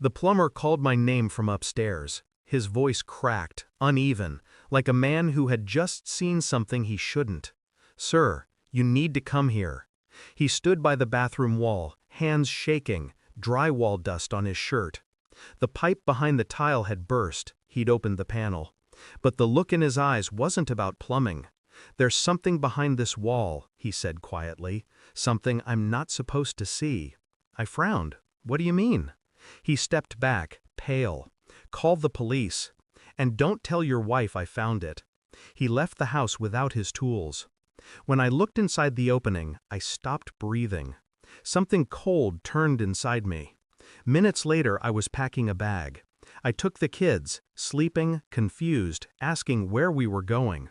The plumber called my name from upstairs. His voice cracked, uneven, like a man who had just seen something he shouldn't. "Sir, you need to come here." He stood by the bathroom wall, hands shaking, drywall dust on his shirt. The pipe behind the tile had burst. He'd opened the panel. But the look in his eyes wasn't about plumbing. "There's something behind this wall," he said quietly. "Something I'm not supposed to see." I frowned. "What do you mean?" He stepped back, pale. "Call the police. And don't tell your wife I found it." He left the house without his tools. When I looked inside the opening, I stopped breathing. Something cold turned inside me. Minutes later, I was packing a bag. I took the kids, sleeping, confused, asking where we were going.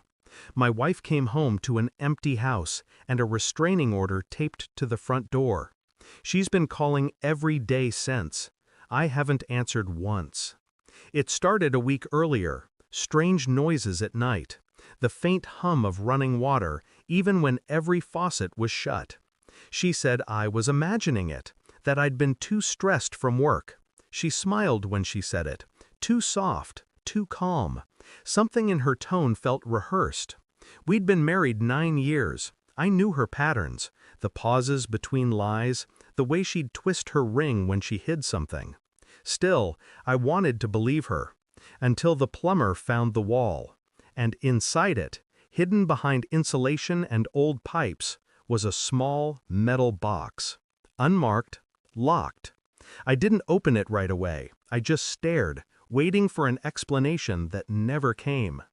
My wife came home to an empty house and a restraining order taped to the front door. She's been calling every day since. I haven't answered once. It started a week earlier. Strange noises at night. The faint hum of running water, even when every faucet was shut. She said I was imagining it, that I'd been too stressed from work. She smiled when she said it. Too soft, too calm. Something in her tone felt rehearsed. We'd been married 9 years. I knew her patterns, the pauses between lies, the way she'd twist her ring when she hid something. Still, I wanted to believe her, until the plumber found the wall. And inside it, hidden behind insulation and old pipes, was a small metal box. Unmarked, locked. I didn't open it right away. I just stared, waiting for an explanation that never came.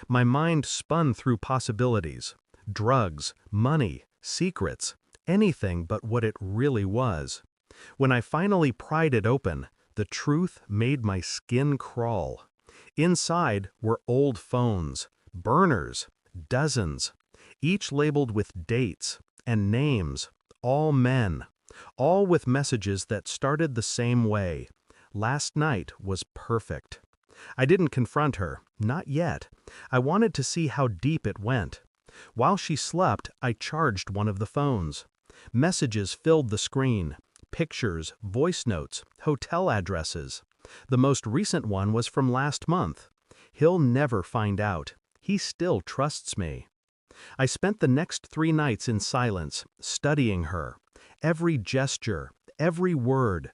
My mind spun through possibilities. Drugs, money, secrets, anything but what it really was. When I finally pried it open, the truth made my skin crawl. Inside were old phones, burners, dozens, each labeled with dates and names, all men, all with messages that started the same way. Last night was perfect. I didn't confront her, not yet. I wanted to see how deep it went. While she slept, I charged one of the phones. Messages filled the screen. Pictures, voice notes, hotel addresses. The most recent one was from last month. He'll never find out. He still trusts me. I spent the next 3 nights in silence, studying her. Every gesture, every word.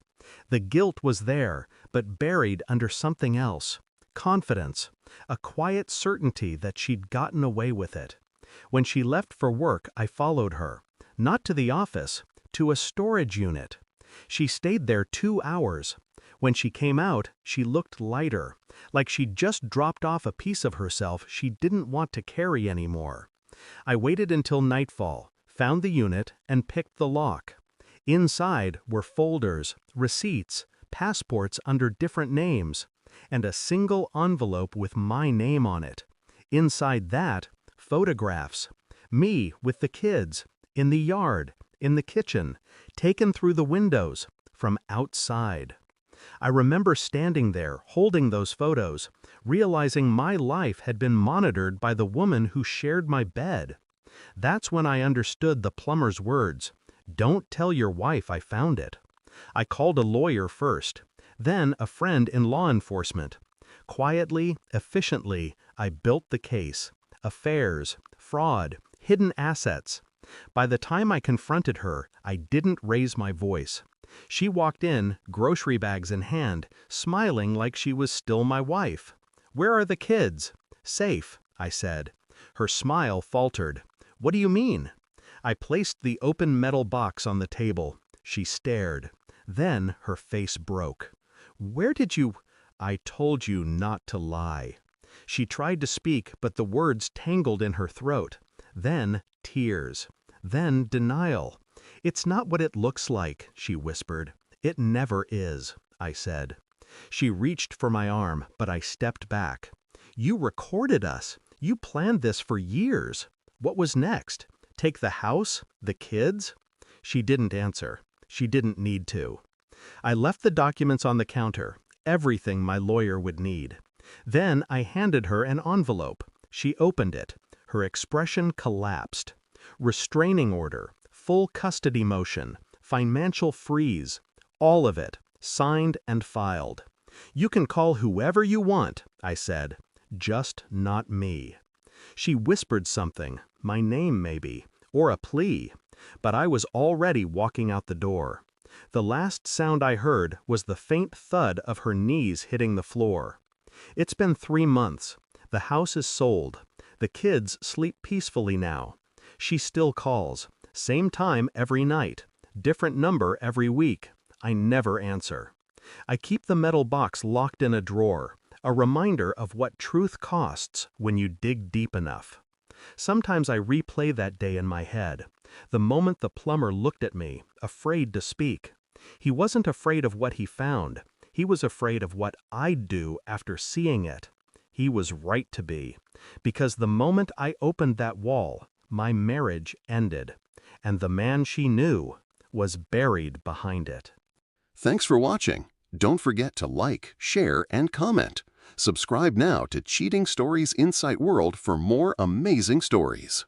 The guilt was there, but buried under something else. Confidence, a quiet certainty that she'd gotten away with it. When she left for work, I followed her. Not to the office, to a storage unit. She stayed there 2 hours. When she came out, she looked lighter, like she'd just dropped off a piece of herself she didn't want to carry anymore. I waited until nightfall, found the unit, and picked the lock. Inside were folders, receipts, passports under different names, and a single envelope with my name on it. Inside that, photographs. Me with the kids, in the yard, in the kitchen, taken through the windows, from outside. I remember standing there, holding those photos, realizing my life had been monitored by the woman who shared my bed. That's when I understood the plumber's words. "Don't tell your wife I found it." I called a lawyer first, then a friend in law enforcement. Quietly, efficiently, I built the case. Affairs, fraud, hidden assets. By the time I confronted her, I didn't raise my voice. She walked in, grocery bags in hand, smiling like she was still my wife. "Where are the kids?" "Safe," I said. Her smile faltered. "What do you mean?" I placed the open metal box on the table. She stared. Then her face broke. "Where did you—" "I told you not to lie." She tried to speak, but the words tangled in her throat. Then tears. Then denial. "It's not what it looks like," she whispered. "It never is," I said. She reached for my arm, but I stepped back. "You recorded us. You planned this for years. What was next? Take the house? The kids?" She didn't answer. She didn't need to. I left the documents on the counter, everything my lawyer would need. Then I handed her an envelope. She opened it. Her expression collapsed. Restraining order, full custody motion, financial freeze, all of it, signed and filed. "You can call whoever you want," I said, "just not me." She whispered something, my name maybe, or a plea, but I was already walking out the door. The last sound I heard was the faint thud of her knees hitting the floor. It's been 3 months. The house is sold. The kids sleep peacefully now. She still calls. Same time every night. Different number every week. I never answer. I keep the metal box locked in a drawer, a reminder of what truth costs when you dig deep enough. Sometimes I replay that day in my head, the moment the plumber looked at me, afraid to speak. He wasn't afraid of what he found. He was afraid of what I'd do after seeing it. He was right to be, because the moment I opened that wall, my marriage ended, and the man she knew was buried behind it. Thanks for watching. Don't forget to like, share, and comment. Subscribe now to Cheating Stories Insight World for more amazing stories.